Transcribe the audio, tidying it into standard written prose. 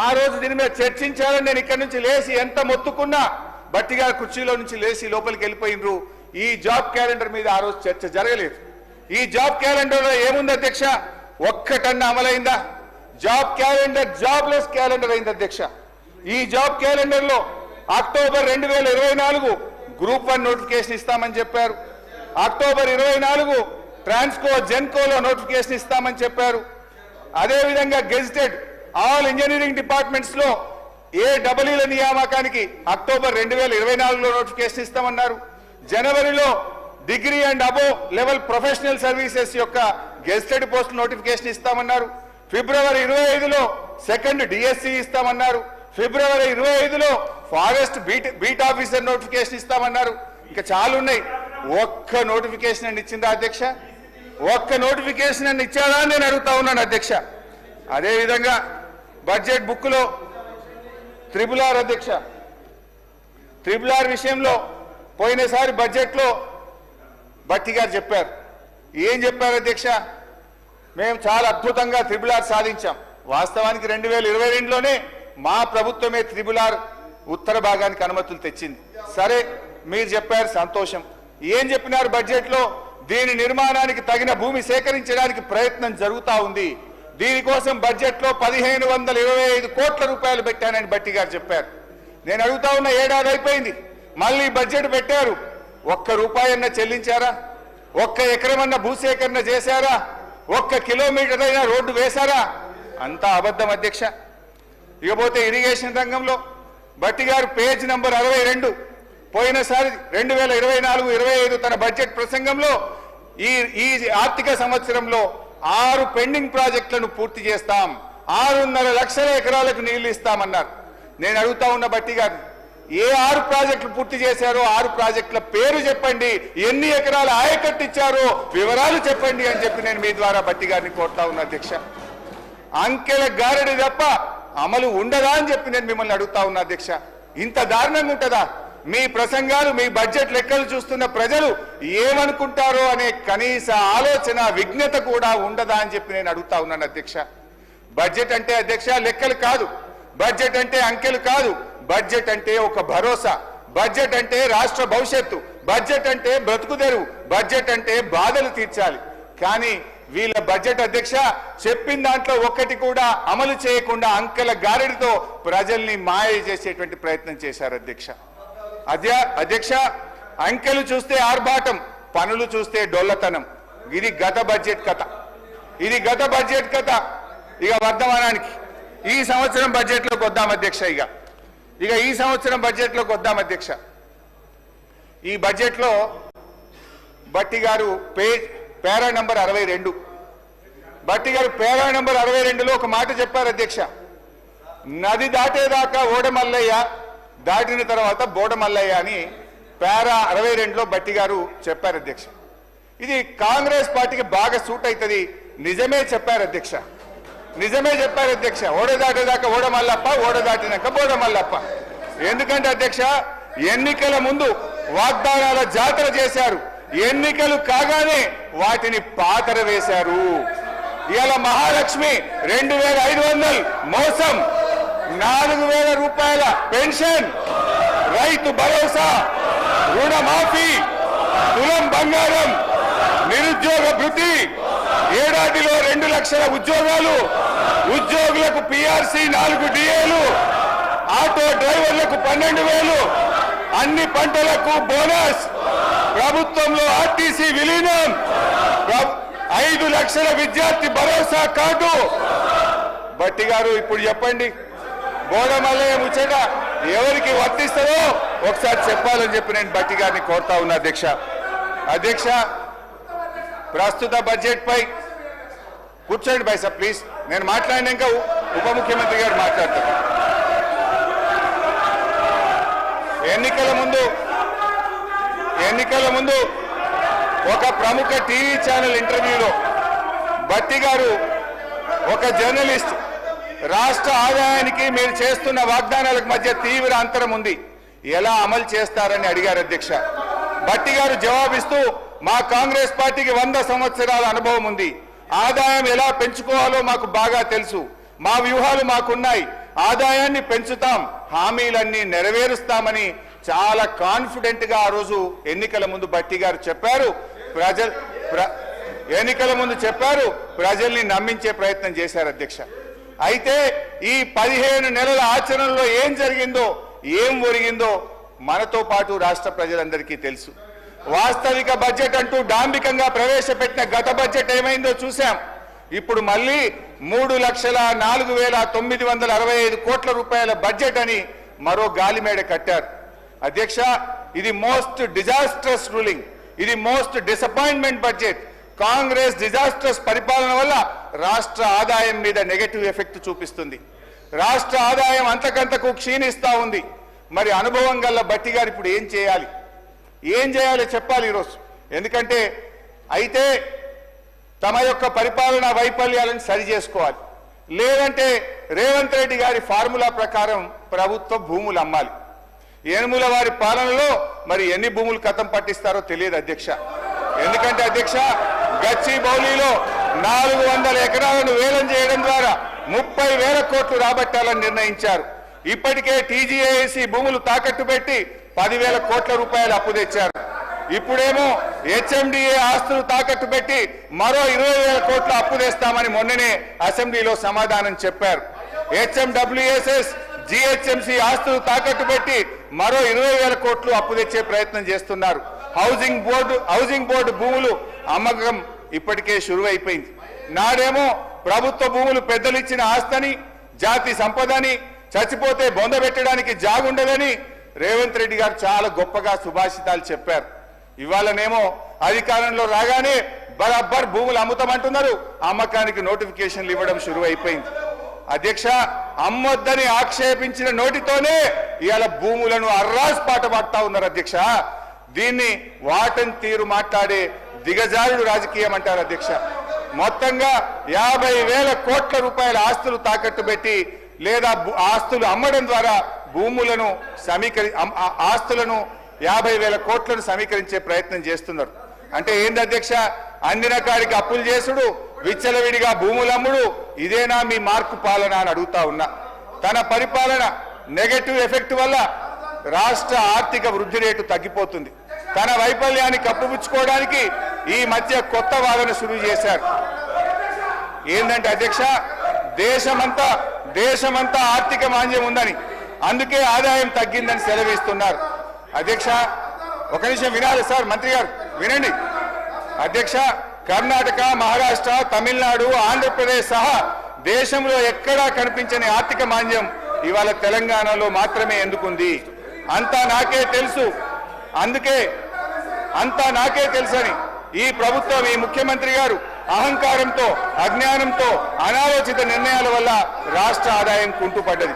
ఆ రోజు దీని మీద చర్చించాలని నేను ఇక్కడి నుంచి లేచి ఎంత మొత్తుకున్నా బట్టి గారు కుర్చీలో నుంచి లేచి లోపలికి వెళ్ళిపోయినరు. ఈ జాబ్ క్యాలెండర్ మీద ఆ రోజు చర్చ జరగలేదు. ఈ జాబ్ క్యాలెండర్లో ఏముంది అధ్యక్ష? ఒక్కటన్నా అమలైందా? జాబ్ క్యాలెండర్ జాబ్లెస్ క్యాలెండర్ అయింది అధ్యక్ష. ఈ జాబ్ క్యాలెండర్లో అక్టోబర్ 2024 గ్రూప్ 1 నోటిఫికేషన్ ఇస్తామని చెప్పారు. అక్టోబర్ 24 ట్రాన్స్కో జెన్కోలో నోటిఫికేషన్ ఇస్తామని చెప్పారు. అదేవిధంగా గెజిటెడ్ ఆల్ ఇంజనీరింగ్ డిపార్ట్మెంట్స్ లో AEEల నియామకానికి అక్టోబర్ 2024లో నోటిఫికేషన్ ఇస్తామన్నారు. జనవరిలో degree and above level professional services యొక్క గెజిటెడ్ పోస్ట్ నోటిఫికేషన్ ఇస్తామన్నారు. ఫిబ్రవరి 25లో సెకండ్ డిఎస్సి ఇస్తామన్నారు. ఫిబ్రవరి 25లో ఫారెస్ట్ బీట్ ఆఫీసర్ నోటిఫికేషన్ ఇస్తామన్నారు. ఇంకా చాలా ఉన్నాయి. ఒక్క నోటిఫికేషన్ అని ఇచ్చిందా అధ్యక్ష? ఒక్క నోటిఫికేషన్ అని ఇచ్చారా అని నేను అడుగుతా ఉన్నాను అధ్యక్ష. అదేవిధంగా బడ్జెట్ బుక్ లో RRR అధ్యక్ష, RRR విషయంలో పోయినసారి బడ్జెట్ లో భట్టి గారు చెప్పారు. ఏం చెప్పారు అధ్యక్ష? మేము చాలా అద్భుతంగా RRR సాధించాం. వాస్తవానికి 2022లోనే మా ప్రభుత్వమే RRR ఉత్తర భాగానికి అనుమతులు తెచ్చింది. సరే, మీరు చెప్పారు, సంతోషం. ఏం చెప్పినారు బడ్జెట్ లో? దీని నిర్మాణానికి తగిన భూమి సేకరించడానికి ప్రయత్నం జరుగుతా ఉంది. దీనికోసం బడ్జెట్ లో 1525 కోట్ల రూపాయలు పెట్టానని భట్టి గారు చెప్పారు. నేను అడుగుతా ఉన్న, ఏడాది అయిపోయింది, మళ్ళీ బడ్జెట్ పెట్టారు. ఒక్క రూపాయి అన్న చెల్లించారా? ఒక్క ఎకరమన్న భూసేకరణ చేశారా? ఒక్క కిలోమీటర్ అయినా రోడ్డు వేశారా? అంతా అబద్ధం అధ్యక్ష. ఇకపోతే ఇరిగేషన్ రంగంలో భట్టి గారు పేజ్ నంబర్ 62 పోయినసారి 2024-25 తన బడ్జెట్ ప్రసంగంలో ఈ ఆర్థిక సంవత్సరంలో 6 పెండింగ్ ప్రాజెక్టులను పూర్తి చేస్తాం, 6.5 లక్షల ఎకరాలకు నీళ్లు ఇస్తామన్నారు. నేను అడుగుతా ఉన్న భట్టి గారు, ఏ 6 ప్రాజెక్టులు పూర్తి చేశారో 6 ప్రాజెక్టుల పేరు చెప్పండి, ఎన్ని ఎకరాల ఆయకట్టు ఇచ్చారో వివరాలు చెప్పండి అని చెప్పి నేను మీ ద్వారా భట్టి గారిని కోరుతా ఉన్నా అధ్యక్ష. అంకెల గారడి తప్ప అమలు ఉండదా అని చెప్పి నేను మిమ్మల్ని అడుగుతా ఉన్నా అధ్యక్ష. ఇంత దారుణంగా ఉంటుందా? మీ ప్రసంగాలు, మీ బడ్జెట్ లెక్కలు చూస్తున్న ప్రజలు ఏమనుకుంటారో అనే కనీస ఆలోచన, విజ్ఞత కూడా ఉండదా అని చెప్పి నేను అడుగుతా ఉన్నాను అధ్యక్ష. బడ్జెట్ అంటే అధ్యక్ష లెక్కలు కాదు, బడ్జెట్ అంటే అంకెలు కాదు, బడ్జెట్ అంటే ఒక భరోసా, బడ్జెట్ అంటే రాష్ట్ర భవిష్యత్తు, బడ్జెట్ అంటే బ్రతుకుదెరువు, బడ్జెట్ అంటే బాధలు తీర్చాలి. కానీ వీళ్ళ బడ్జెట్ అధ్యక్ష చెప్పిన దాంట్లో ఒక్కటి కూడా అమలు చేయకుండా అంకెల గారడితో ప్రజల్ని మాయ చేసేటువంటి ప్రయత్నం చేశారు అధ్యక్ష. అధ్యక్ష, అంకెలు చూస్తే ఆర్భాటం, పనులు చూస్తే డొల్లతనం. ఇది గత బడ్జెట్ కథ, ఇది గత బడ్జెట్ కథ. ఇక వర్ధమానానికి ఈ సంవత్సరం బడ్జెట్లోకి వద్దాం అధ్యక్ష. ఇక ఈ సంవత్సరం బడ్జెట్లోకి వద్దాం అధ్యక్ష. ఈ బడ్జెట్లో భట్టి గారు పేరా నంబర్ 62, భట్టి గారు పేరా నంబర్ 62లో ఒక మాట చెప్పారు అధ్యక్ష. నది దాటేదాకా ఓడమల్లయ్య, దాటిన తర్వాత బోడమల్లయ్య అని పేరా 62లో భట్టి గారు చెప్పారు అధ్యక్ష. ఇది కాంగ్రెస్ పార్టీకి బాగా సూట్ అవుతుంది. నిజమే చెప్పారు అధ్యక్ష, నిజమే చెప్పారు అధ్యక్ష. ఓడ దాటేదాకా ఓడమల్లప్ప, ఓడ దాటినాక బోడమల్లప్ప. ఎందుకంటే అధ్యక్ష, ఎన్నికల ముందు వాగ్దానాల జాతర చేశారు, ఎన్నికలు కాగానే వాటిని పాతర వేశారు. ఇవాళ మహాలక్ష్మి 2500 మోసం, 4000 రూపాయల పెన్షన్, రైతు భరోసా, రుణమాఫీ, తులం బంగారం, నిరుద్యోగ భృతి, ఏడాదిలో 2 లక్షల ఉద్యోగాలు, ఉద్యోగులకు PRC 4 DAలు, ఆటో డ్రైవర్లకు 12,000, అన్ని పంటలకు బోనస్, ప్రభుత్వంలో RTC విలీనం, 5 లక్షల విద్యార్థి భరోసా కార్డు. భట్టి గారు ఇప్పుడు చెప్పండి, బోడమల్లయ్య ముచ్చట ఎవరికి వర్తిస్తుందో ఒకసారి చెప్పాలని చెప్పి నేను భట్టి గారిని కోరుతా ఉన్నా అధ్యక్ష. అధ్యక్ష, ప్రస్తుత బడ్జెట్ పై కూర్చోండి బైసా ప్లీజ్. నేను మాట్లాడినాక ఉప ముఖ్యమంత్రి గారు మాట్లాడతారు. ఎన్నికల ముందు ఒక ప్రముఖ టీవీ ఛానల్ ఇంటర్వ్యూలో భట్టి గారు, ఒక జర్నలిస్ట్, రాష్ట్ర ఆదాయానికి మీరు చేస్తున్న వాగ్దానాలకు మధ్య తీవ్ర అంతరం ఉంది, ఎలా అమలు చేస్తారని అడిగారు అధ్యక్ష. భట్టి గారు జవాబిస్తూ, మా కాంగ్రెస్ పార్టీకి 100 సంవత్సరాల అనుభవం ఉంది, ఆదాయం ఎలా పెంచుకోవాలో మాకు బాగా తెలుసు, మా వ్యూహాలు మాకున్నాయి, ఆదాయాన్ని పెంచుతాం, హామీలన్నీ నెరవేరుస్తామని చాలా కాన్ఫిడెంట్ గా ఆ రోజు ఎన్నికల ముందు భట్టి గారు చెప్పారు. ఎన్నికల ముందు చెప్పారు, ప్రజల్ని నమ్మించే ప్రయత్నం చేశారు అధ్యక్ష. అయితే ఈ 15 నెలల ఆచరణలో ఏం జరిగిందో, ఏం ఒరిగిందో మనతో పాటు రాష్ట్ర ప్రజలందరికీ తెలుసు. వాస్తవిక బడ్జెట్ అంటూ డాంబికంగా ప్రవేశపెట్టిన గత బడ్జెట్ ఏమైందో చూశాం. ఇప్పుడు మళ్ళీ 3,04,965 కోట్ల రూపాయల బడ్జెట్ అని మరో గాలిమేడ కట్టారు. అధ్యక్ష, ఇది మోస్ట్ డిజాస్ట్రస్ రూలింగ్, ఇది most disappointment budget. Congress disastrous పరిపాలన వల్ల రాష్ట్ర ఆదాయం మీద నెగటివ్ ఎఫెక్ట్ చూపిస్తుంది. రాష్ట్ర ఆదాయం అంతకంతకు క్షీణిస్తా ఉంది. మరి అనుభవం గల్ల భట్టి గారు ఇప్పుడు ఏం చేయాలి చెప్పాలి ఈరోజు. ఎందుకంటే అయితే తమ యొక్క పరిపాలనా వైఫల్యాలను సరి చేసుకోవాలి. లేదంటే రేవంత్ రెడ్డి గారి ఫార్ములా ప్రకారం ప్రభుత్వ భూములు అమ్మాలి. ఏనుముల వారి పాలనలో మరి ఎన్ని భూములు కథం పట్టిస్తారో తెలియదు అధ్యక్ష. ఎందుకంటే అధ్యక్ష, గచ్చిబౌలిలో 400 ఎకరాలను వేలం చేయడం ద్వారా 30,000 కోట్లు రాబట్టాలని నిర్ణయించారు. ఇప్పటికే టీజీఏసీ భూములు తాకట్టు పెట్టి 10,000 కోట్ల రూపాయలు అప్పు తెచ్చారు. ఇప్పుడేమో హెచ్ఎండిఏ ఆస్తులు తాకట్టు పెట్టి మరో 20,000 కోట్ల అప్పు తెస్తామని మొన్ననే అసెంబ్లీలో సమాధానం చెప్పారు. హెచ్ఎండబ్ల్యూఎస్ఎస్ జిహెచ్ఎంసీ ఆస్తులు తాకట్టు పెట్టి మరో 20,000 కోట్లు అప్పు తెచ్చే ప్రయత్నం చేస్తున్నారు. హౌసింగ్ బోర్డు భూములు అమ్మకం ఇప్పటికే షురువైపోయింది. నాడేమో ప్రభుత్వ భూములు పెద్దలు ఇచ్చిన ఆస్తని, జాతి సంపదని, చచ్చిపోతే బొందబెట్టడానికి జాగుండదని రేవంత్ రెడ్డి గారు చాలా గొప్పగా సుభాషితాలు చెప్పారు. ఇవాళనేమో అధికారంలో రాగానే బరాబర్ భూములు అమ్ముతామంటున్నారు, అమ్మకానికి నోటిఫికేషన్లు ఇవ్వడం షురువైపోయింది. అధ్యక్ష, అమ్మొద్దని ఆక్షేపించిన నోటితోనే ఇవాళ భూములను అర్రాస్ పాట పాడుతా ఉన్నారు అధ్యక్ష. దీన్ని వాటన్ తీరు మాట్లాడే దిగజారుడు రాజకీయం అంటారు అధ్యక్ష. మొత్తంగా 50,000 కోట్ల రూపాయల ఆస్తులు తాకట్టు పెట్టి లేదా ఆస్తులు అమ్మడం ద్వారా భూములను ఆస్తులను 50,000 కోట్లను సమీకరించే ప్రయత్నం చేస్తున్నారు. అంటే ఏంది అధ్యక్ష, అందిన కాడికి అప్పులు చేసుడు, విచ్చలవిడిగా భూములమ్ముడు, ఇదేనా మీ మార్కు పాలన అని అడుగుతా ఉన్నా. తన పరిపాలన నెగటివ్ ఎఫెక్ట్ వల్ల రాష్ట్ర ఆర్థిక వృద్ధి రేటు తగ్గిపోతుంది. తన వైఫల్యాన్ని కప్పుపుచ్చుకోవడానికి ఈ మధ్య కొత్త వాదన శురువు చేశారు. ఏంటంటే అధ్యక్ష, దేశమంతా ఆర్థిక మాంద్యం ఉందని, అందుకే ఆదాయం తగ్గిందని సెలవిస్తున్నారు. అధ్యక్ష, ఒక నిమిషం వినాలి సార్, మంత్రి గారు వినండి. అధ్యక్ష, కర్ణాటక, మహారాష్ట్ర, తమిళనాడు, ఆంధ్రప్రదేశ్ సహా దేశంలో ఎక్కడా కనిపించని ఆర్థిక మాంద్యం ఇవాళ తెలంగాణలో మాత్రమే ఎందుకుంది? అంతా నాకే తెలుసు, అందుకే అంతా నాకే తెలుసని ఈ ప్రభుత్వం, ఈ ముఖ్యమంత్రి గారు అహంకారంతో, అజ్ఞానంతో, అనాలోచిత నిర్ణయాల వల్ల రాష్ట్ర ఆదాయం కుంటుపడ్డది.